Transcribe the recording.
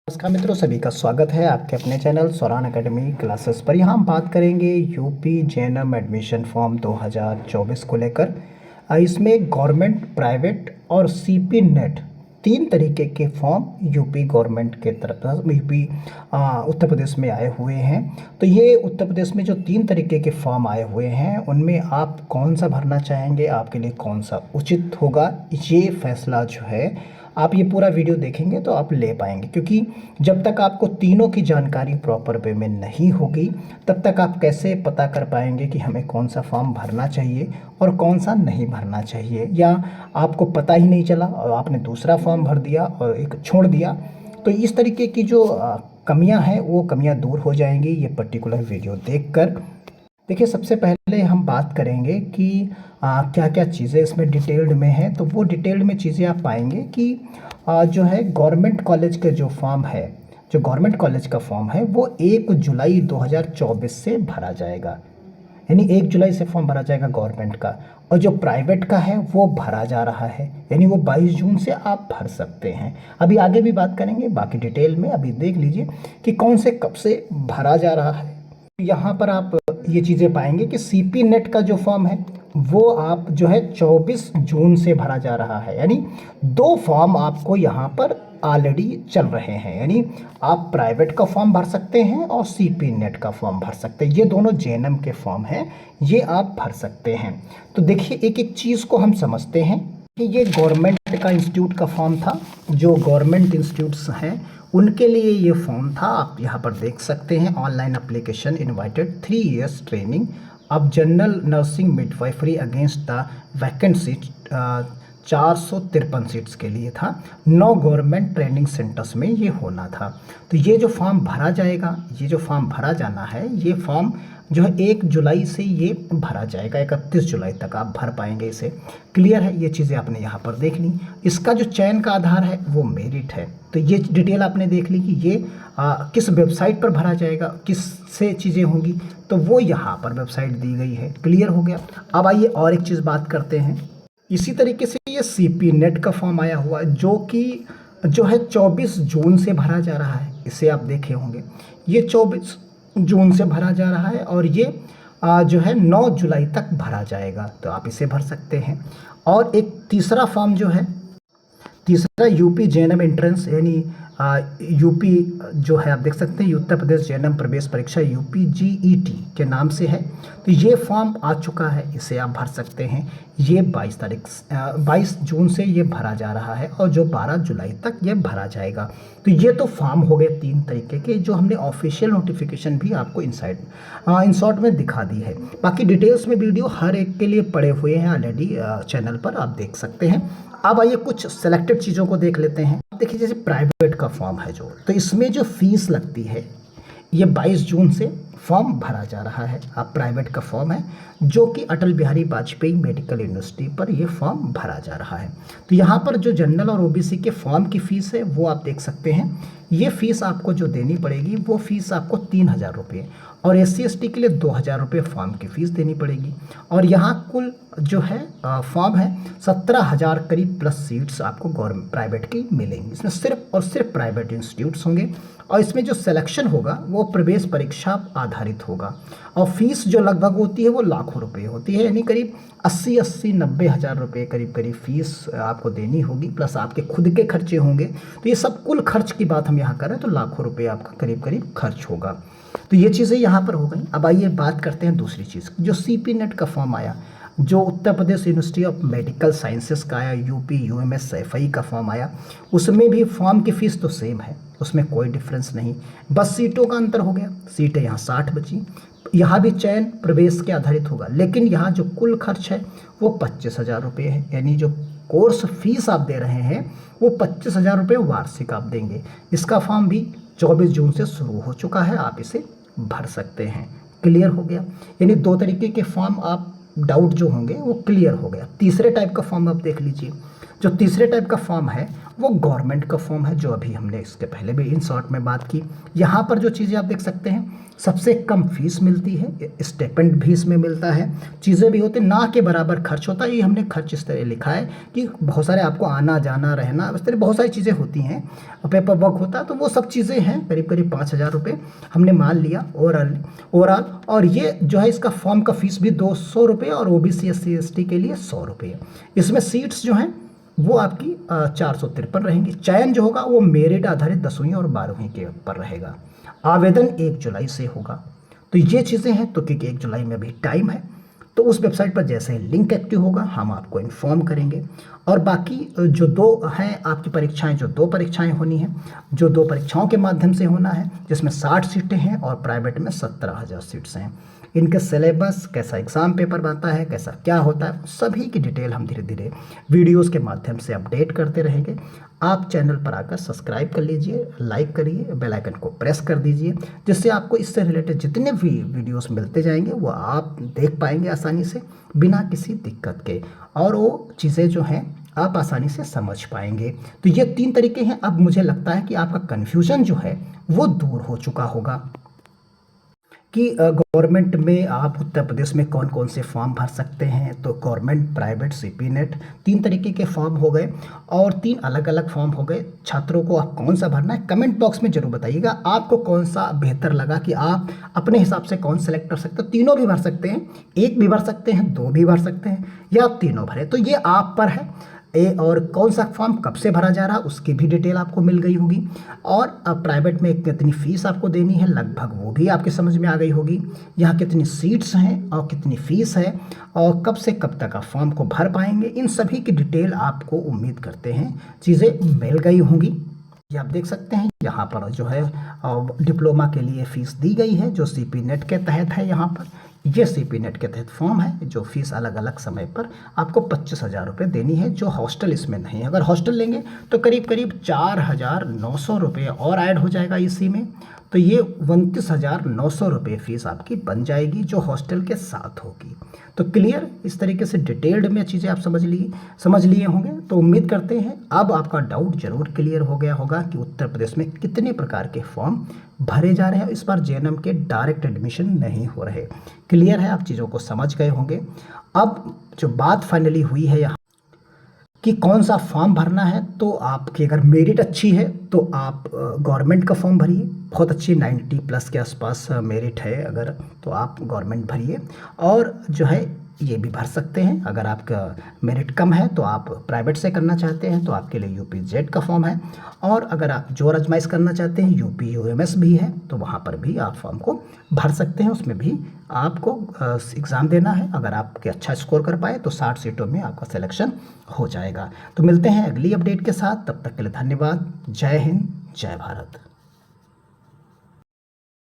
नमस्कार मित्रों, सभी का स्वागत है आपके अपने चैनल सौरान एकेडमी क्लासेस पर। यहाँ हम बात करेंगे यूपी जेएनएम एडमिशन फॉर्म 2024 को लेकर। इसमें गवर्नमेंट, प्राइवेट और सीपी नेट तीन तरीके के फॉर्म यूपी गवर्नमेंट के तरफ यूपी उत्तर प्रदेश में आए हुए हैं। तो ये उत्तर प्रदेश में जो तीन तरीके के फॉर्म आए हुए हैं उनमें आप कौन सा भरना चाहेंगे, आपके लिए कौन सा उचित होगा, ये फैसला जो है आप ये पूरा वीडियो देखेंगे तो आप ले पाएंगे। क्योंकि जब तक आपको तीनों की जानकारी प्रॉपर वे में नहीं होगी तब तक आप कैसे पता कर पाएंगे कि हमें कौन सा फॉर्म भरना चाहिए और कौन सा नहीं भरना चाहिए, या आपको पता ही नहीं चला और आपने दूसरा फॉर्म भर दिया और एक छोड़ दिया। तो इस तरीके की जो कमियां हैं वो कमियां दूर हो जाएंगी ये पर्टिकुलर वीडियो देखकर। देखिए, सबसे पहले हम बात करेंगे कि क्या क्या चीज़ें इसमें डिटेल्ड में हैं। तो वो डिटेल्ड में चीज़ें आप पाएंगे कि जो है गवर्नमेंट कॉलेज के जो फॉर्म है, जो गवर्नमेंट कॉलेज का फॉर्म है वो 1 जुलाई 2024 से भरा जाएगा। यानी 1 जुलाई से फॉर्म भरा जाएगा गवर्नमेंट का। और जो प्राइवेट का है वो भरा जा रहा है, यानी वो 22 जून से आप भर सकते हैं। अभी आगे भी बात करेंगे बाकी डिटेल में, अभी देख लीजिए कि कौन से कब से भरा जा रहा है। यहाँ पर आप ये चीज़ें पाएंगे कि सीपी नेट का जो फॉर्म है वो आप जो है 24 जून से भरा जा रहा है। यानी दो फॉर्म आपको यहाँ पर ऑलरेडी चल रहे हैं। यानी आप प्राइवेट का फॉर्म भर सकते हैं और सीपी नेट का फॉर्म भर सकते हैं। ये दोनों जेएनएम के फॉर्म हैं, ये आप भर सकते हैं। तो देखिए, एक एक चीज़ को हम समझते हैं कि ये गवर्नमेंट का इंस्टीट्यूट का फॉर्म था। जो गवर्नमेंट इंस्टीट्यूट्स हैं उनके लिए ये फॉर्म था। आप यहाँ पर देख सकते हैं, online application invited 3 years training अब general nursing midwifery against the vacant seat 453 seats के लिए था। 9 गवर्नमेंट ट्रेनिंग सेंटर्स में ये होना था। तो ये जो फॉर्म भरा जाएगा, ये जो फॉर्म भरा जाना है, ये फॉर्म जो है 1 जुलाई से ये भरा जाएगा, 31 जुलाई तक आप भर पाएंगे इसे। क्लियर है, ये चीज़ें आपने यहाँ पर देख ली। इसका जो चयन का आधार है वो मेरिट है। तो ये डिटेल आपने देख ली कि ये किस वेबसाइट पर भरा जाएगा, किस से चीज़ें होंगी, तो वो यहाँ पर वेबसाइट दी गई है। क्लियर हो गया। अब आइए और एक चीज़ बात करते हैं। इसी तरीके से ये सीपी नेट का फॉर्म आया हुआ है जो है 24 जून से भरा जा रहा है। इसे आप देखे होंगे, ये 24 जून से भरा जा रहा है और ये जो है 9 जुलाई तक भरा जाएगा। तो आप इसे भर सकते हैं। और एक तीसरा फॉर्म जो है, तीसरा यूपी जेएनएम एंट्रेंस, यानी यूपी जो है आप देख सकते हैं उत्तर प्रदेश जेएनएम प्रवेश परीक्षा यूपी जीईटी के नाम से है। तो ये फॉर्म आ चुका है, इसे आप भर सकते हैं। ये 22 जून से ये भरा जा रहा है और जो 12 जुलाई तक ये भरा जाएगा। तो ये तो फॉर्म हो गए तीन तरीके के, जो हमने ऑफिशियल नोटिफिकेशन भी आपको इन शॉर्ट में दिखा दी है। बाकी डिटेल्स में वीडियो हर एक के लिए पड़े हुए हैं ऑलरेडी चैनल पर, आप देख सकते हैं। अब आइए कुछ सेलेक्टेड चीज़ों को देख लेते हैं। देखिए, जैसे प्राइवेट का फॉर्म है जो, तो इसमें जो फीस लगती है ये 22 जून से फॉर्म भरा जा रहा है। अब प्राइवेट का फॉर्म है जो कि अटल बिहारी वाजपेयी मेडिकल यूनिवर्सिटी पर ये फॉर्म भरा जा रहा है। तो यहाँ पर जो जनरल और ओबीसी के फॉर्म की फ़ीस है वो आप देख सकते हैं। ये फ़ीस आपको जो देनी पड़ेगी वो फ़ीस आपको 3000 रुपये, और SC/ST के लिए 2000 रुपये फॉर्म की फ़ीस देनी पड़ेगी। और यहाँ कुल जो है फॉर्म है 17,000 करीब प्लस सीट्स आपको गवर्नमेंट प्राइवेट की मिलेंगी। इसमें सिर्फ और सिर्फ प्राइवेट इंस्टीट्यूट्स होंगे और इसमें जो सिलेक्शन होगा वो प्रवेश परीक्षा आधारित होगा। और फीस जो लगभग होती है वो लाखों रुपए होती है, यानी करीब 80-90 हज़ार रुपये करीब फीस आपको देनी होगी, प्लस आपके खुद के खर्चे होंगे। तो ये सब कुल खर्च की बात हम यहाँ करें तो लाखों रुपये आपका करीब खर्च होगा। तो ये चीज़ें यहाँ पर हो गई। अब आइए बात करते हैं दूसरी चीज़, जो सीपी नेट का फॉर्म आया, जो Uttar Pradesh university of medical sciences का आया, यूपी UMS सैफई का फॉर्म आया। उसमें भी फॉर्म की फ़ीस तो सेम है, उसमें कोई डिफरेंस नहीं, बस सीटों का अंतर हो गया। सीटें यहाँ 60 बची। यहाँ भी चयन प्रवेश के आधारित होगा, लेकिन यहाँ जो कुल खर्च है वो 25,000 रुपये है। यानी जो कोर्स फीस आप दे रहे हैं वो 25,000 रुपये वार्षिक आप देंगे। इसका फॉर्म भी 24 जून से शुरू हो चुका है, आप इसे भर सकते हैं। क्लियर हो गया। यानी दो तरीके के फॉर्म आप डाउट जो होंगे वो क्लियर हो गया। तीसरे टाइप का फॉर्म आप देख लीजिए, जो तीसरे टाइप का फॉर्म है वो गवर्नमेंट का फॉर्म है, जो अभी हमने इसके पहले भी इन शॉर्ट में बात की। यहाँ पर जो चीज़ें आप देख सकते हैं, सबसे कम फीस मिलती है, स्टेपेंड भी इसमें मिलता है, चीज़ें भी होती ना के बराबर खर्च होता है। ये हमने खर्च इस तरह लिखा है कि बहुत सारे आपको आना जाना रहना इस तरह बहुत सारी चीज़ें होती हैं, पेपर वर्क होता है, तो वो सब चीज़ें हैं। करीब करीब 5,000 रुपये हमने मान लिया ओवरऑल। और ये जो है इसका फॉर्म का फीस भी 200 रुपये और OBC SC ST के लिए 100 रुपये। इसमें सीट्स जो हैं वो आपकी 453 रहेंगी। चयन जो होगा वो मेरिट आधारित 10वीं और 12वीं के ऊपर रहेगा। आवेदन 1 जुलाई से होगा। तो ये चीज़ें हैं, तो क्योंकि 1 जुलाई में भी टाइम है, तो उस वेबसाइट पर जैसे ही लिंक एक्टिव होगा हम आपको इन्फॉर्म करेंगे। और बाकी जो 2 हैं आपकी परीक्षाएं, जो 2 परीक्षाएं होनी हैं, जो 2 परीक्षाओं के माध्यम से होना है, जिसमें 60 सीटें हैं और प्राइवेट में 17,000 सीट्स हैं। इनके सिलेबस, कैसा एग्ज़ाम पेपर बनता है, कैसा क्या होता है, सभी की डिटेल हम धीरे धीरे वीडियोस के माध्यम से अपडेट करते रहेंगे। आप चैनल पर आकर सब्सक्राइब कर लीजिए, लाइक करिए, बेल आइकन को प्रेस कर दीजिए, जिससे आपको इससे रिलेटेड जितने भी वीडियोस मिलते जाएंगे वो आप देख पाएंगे आसानी से बिना किसी दिक्कत के, और वो चीज़ें जो हैं आप आसानी से समझ पाएंगे। तो ये 3 तरीके हैं। अब मुझे लगता है कि आपका कन्फ्यूज़न जो है वो दूर हो चुका होगा कि गवर्नमेंट में आप उत्तर प्रदेश में कौन कौन से फॉर्म भर सकते हैं। तो गवर्नमेंट, प्राइवेट, CP नेट 3 तरीके के फॉर्म हो गए और 3 अलग अलग फॉर्म हो गए। छात्रों को आप कौन सा भरना है कमेंट बॉक्स में ज़रूर बताइएगा, आपको कौन सा बेहतर लगा, कि आप अपने हिसाब से कौन सेलेक्ट कर सकते हो। तीनों भी भर सकते हैं, 1 भी भर सकते हैं, 2 भी भर सकते हैं, या आप तीनों भरें, तो ये आप पर है। और कौन सा फॉर्म कब से भरा जा रहा है उसकी भी डिटेल आपको मिल गई होगी। और अब प्राइवेट में कितनी फ़ीस आपको देनी है लगभग वो भी आपके समझ में आ गई होगी। यहाँ कितनी सीट्स हैं और कितनी फ़ीस है और कब से कब तक आप फॉर्म को भर पाएंगे, इन सभी की डिटेल आपको उम्मीद करते हैं चीज़ें मिल गई होंगी। ये आप देख सकते हैं यहाँ पर जो है डिप्लोमा के लिए फ़ीस दी गई है, जो CP नेट के तहत है। यहाँ पर ये CP नेट के तहत फॉर्म है, जो फीस अलग अलग समय पर आपको 25,000 रुपये देनी है, जो हॉस्टल इसमें नहीं है। अगर हॉस्टल लेंगे तो करीब करीब 4,900 रुपये और ऐड हो जाएगा इसी में, तो ये 29,900 रुपये फ़ीस आपकी बन जाएगी, जो हॉस्टल के साथ होगी। तो क्लियर, इस तरीके से डिटेल्ड में चीज़ें आप समझ लिए होंगे। तो उम्मीद करते हैं अब आपका डाउट ज़रूर क्लियर हो गया होगा कि उत्तर प्रदेश में कितने प्रकार के फॉर्म भरे जा रहे हैं। इस बार JNM के डायरेक्ट एडमिशन नहीं हो रहे। क्लियर है, आप चीज़ों को समझ गए होंगे। अब जो बात फाइनली हुई है यहाँ कि कौन सा फॉर्म भरना है, तो आपकी अगर मेरिट अच्छी है तो आप गवर्नमेंट का फॉर्म भरिए। बहुत अच्छी 90+ के आसपास मेरिट है अगर, तो आप गवर्नमेंट भरिए। और जो है ये भी भर सकते हैं, अगर आपका मेरिट कम है तो आप प्राइवेट से करना चाहते हैं तो आपके लिए UP JET का फॉर्म है। और अगर आप जोर आजमाइश करना चाहते हैं UP UMS भी है, तो वहाँ पर भी आप फॉर्म को भर सकते हैं। उसमें भी आपको एग्ज़ाम देना है। अगर आपके अच्छा स्कोर कर पाए तो 60 सीटों में आपका सिलेक्शन हो जाएगा। तो मिलते हैं अगली अपडेट के साथ, तब तक के लिए धन्यवाद। जय हिंद, जय भारत।